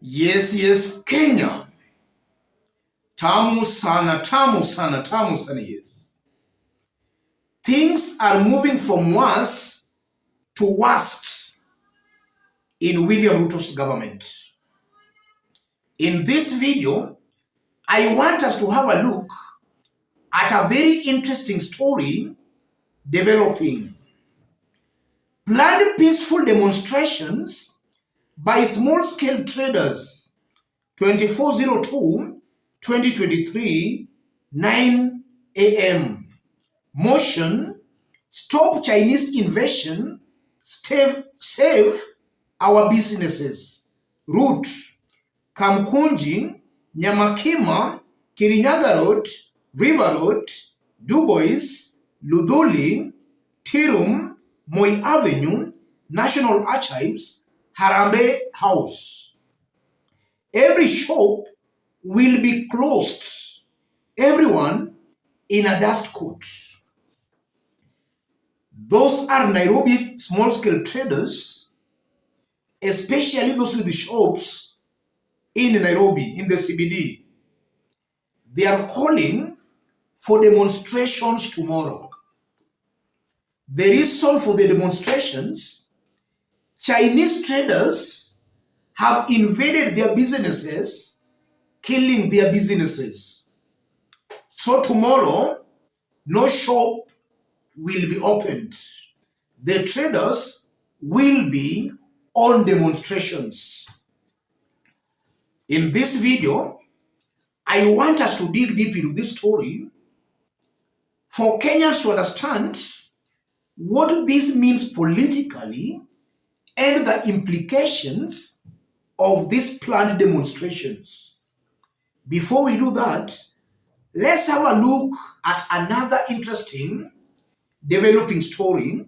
Yes, Kenya. Tamu sana, tamu sana, tamu sana, yes. Things are moving from worse to worst in William Ruto's government. In this video, I want us to have a look at a very interesting story developing. Planned peaceful demonstrations by small-scale traders, 24/02/2023, 9 a.m. Motion, stop Chinese invasion, save our businesses. Route, Kamkunji, Nyamakima, Kirinyaga Road, River Road, Dubois, Luduli, Tirum, Moi Avenue, National Archives, Harambe House. Every shop will be closed. Everyone in a dust coat. Those are Nairobi small-scale traders, especially those with the shops in Nairobi, in the CBD. They are calling for demonstrations tomorrow. The reason for the demonstrations, Chinese traders have invaded their businesses, killing their businesses. So tomorrow, no shop will be opened. The traders will be on demonstrations. In this video, I want us to dig deep into this story for Kenyans to understand what this means politically and the implications of these planned demonstrations. Before we do that, let's have a look at another interesting developing story,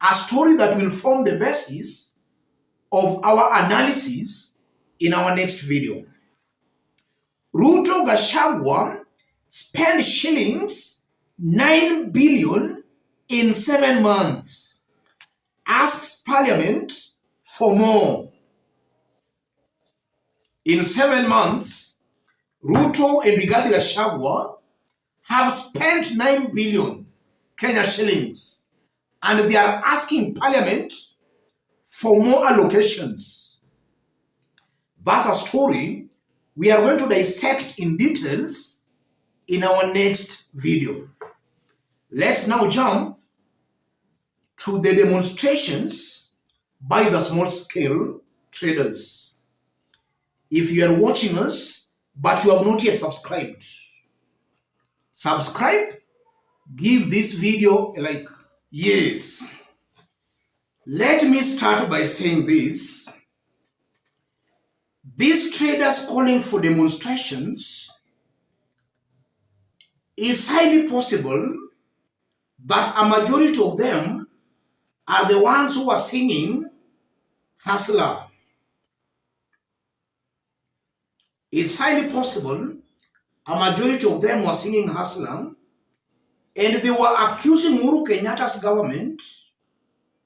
a story that will form the basis of our analysis in our next video. Ruto Gachagua spent shillings 9 billion in 7 months, asks Parliament for more. In 7 months, Ruto and Rigathi Gachagua have spent 9 billion Kenya shillings, and they are asking Parliament for more allocations. That's a story we are going to dissect in details in our next video. Let's now jump to the demonstrations by the small-scale traders. If you are watching us, but you have not yet subscribed, subscribe, give this video a like. Yes. Let me start by saying this. These traders calling for demonstrations, it's highly possible that a majority of them are the ones who are singing Hustler. It's highly possible a majority of them were singing Hustler, and they were accusing Uhuru Kenyatta's government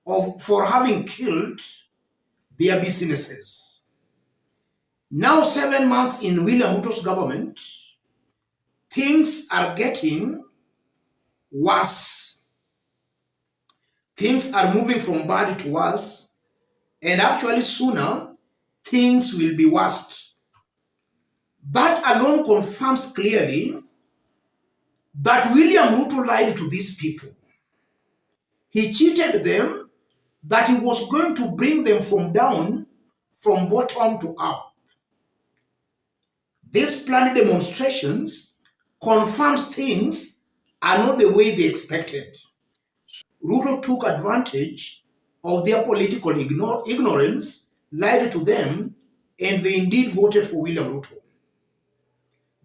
for having killed their businesses. Now, 7 months in William Ruto's government, things are getting worse. Things are moving from bad to worse, and actually sooner, things will be worse. That alone confirms clearly that William Ruto lied to these people. He cheated them that he was going to bring them from down, from bottom to up. These planned demonstrations confirms things are not the way they expected. Ruto took advantage of their political ignorance, lied to them, and they indeed voted for William Ruto.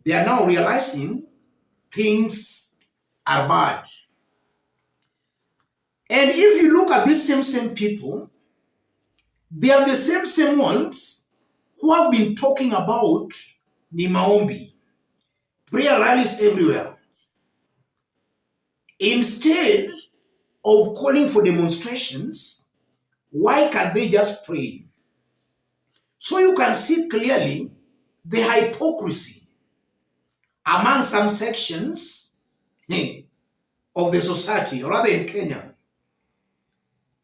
They are now realizing things are bad. And if you look at these same people, they are the same ones who have been talking about ni maombi, prayer rallies everywhere. Instead of calling for demonstrations, why can't they just pray? So you can see clearly the hypocrisy among some sections of the society, or rather in Kenya.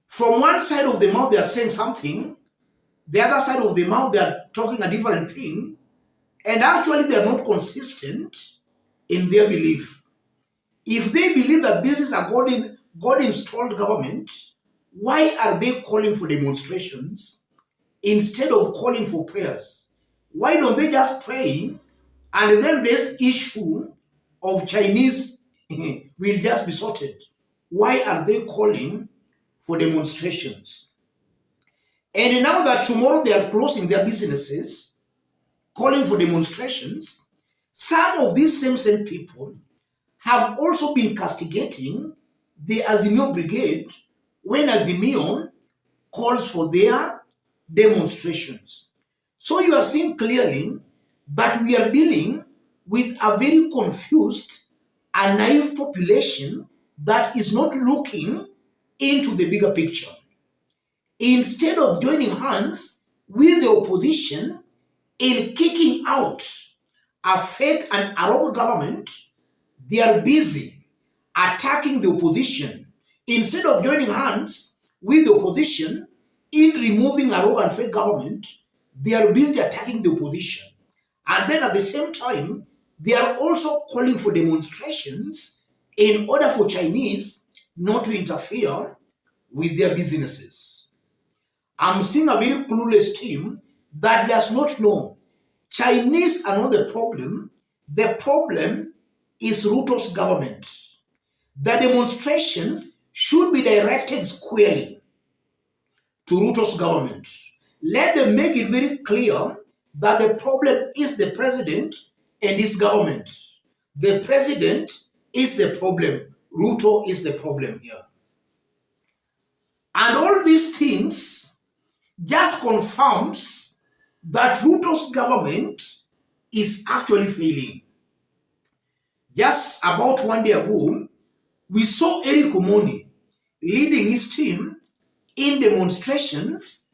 From one side of the mouth, they are saying something, the other side of the mouth, they are talking a different thing, and actually they are not consistent in their belief. If they believe that this is a God-installed government, why are they calling for demonstrations instead of calling for prayers? Why don't they just pray, and then this issue of Chinese will just be sorted? Why are they calling for demonstrations? And now that tomorrow they are closing their businesses, calling for demonstrations, some of these same people have also been castigating the Azimio Brigade when Azimio calls for their demonstrations. So you are seeing clearly that we are dealing with a very confused and naive population that is not looking into the bigger picture. Instead of joining hands with the opposition in kicking out a fake and arrogant government, they are busy attacking the opposition. Instead of joining hands with the opposition in removing a rogue and fake government, they are busy attacking the opposition. And then at the same time, they are also calling for demonstrations in order for Chinese not to interfere with their businesses. I'm seeing a very clueless team that does not know Chinese are not the problem. The problem is Ruto's government. The demonstrations should be directed squarely to Ruto's government. Let them make it very clear that the problem is the president and his government. The president is the problem. Ruto is the problem here. And all these things just confirms that Ruto's government is actually failing. Just about 1 day ago, we saw Eric Omoni leading his team in demonstrations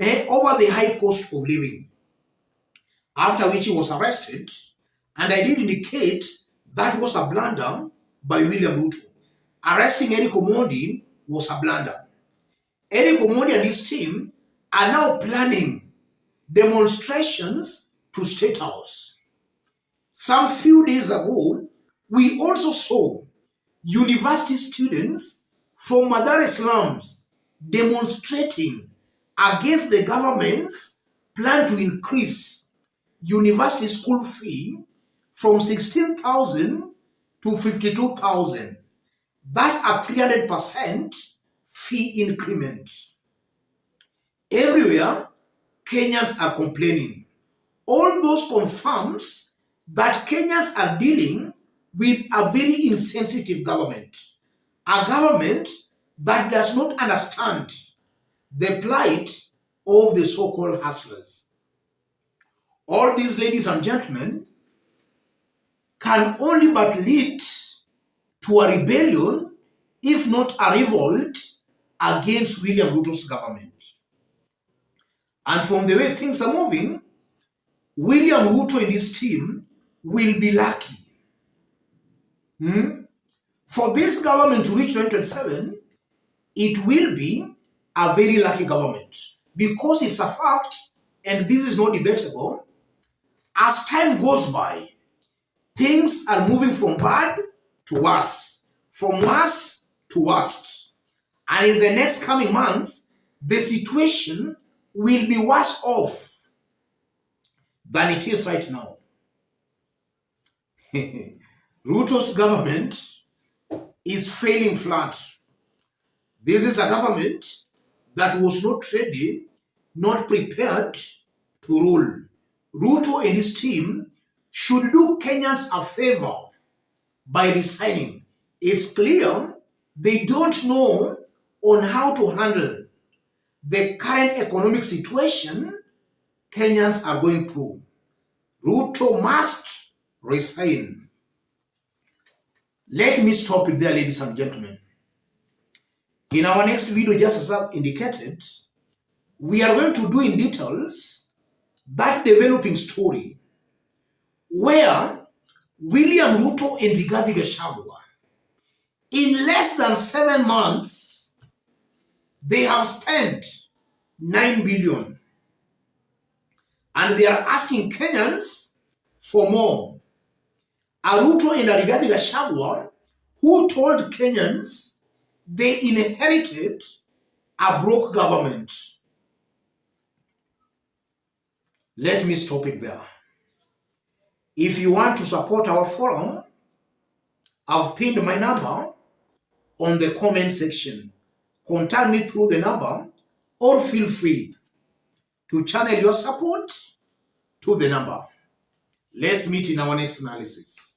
over the high cost of living, after which he was arrested, and I did indicate that was a blunder by William Ruto. Arresting Eric Omoni was a blunder. Eric Omoni and his team are now planning demonstrations to State House. Some few days ago, we also saw university students from Madare slums demonstrating against the government's plan to increase university school fee from 16,000 to 52,000. That's a 300% fee increment. Everywhere, Kenyans are complaining. All those confirms that Kenyans are dealing with a very insensitive government. A government that does not understand the plight of the so-called hustlers. All these, ladies and gentlemen, can only but lead to a rebellion, if not a revolt, against William Ruto's government. And from the way things are moving, William Ruto and his team will be lucky. For this government to reach 2027, it will be a very lucky government, because it's a fact, and this is not debatable. As time goes by, things are moving from bad to worse, from worse to worst. And in the next coming months, the situation will be worse off than it is right now. Ruto's government is failing flat. This is a government that was not ready, not prepared to rule. Ruto and his team should do Kenyans a favor by resigning. It's clear they don't know on how to handle the current economic situation Kenyans are going through. Ruto must resign. Let me stop it there, ladies and gentlemen. In our next video, just as I've indicated, we are going to do in details that developing story where William Ruto and Rigathi Gachagua, in less than 7 months, they have spent 9 billion and they are asking Kenyans for more. Ruto and Rigathi Gachagua, who told Kenyans they inherited a broke government. Let me stop it there. If you want to support our forum, I've pinned my number on the comment section. Contact me through the number or feel free to channel your support to the number. Let's meet in our next analysis.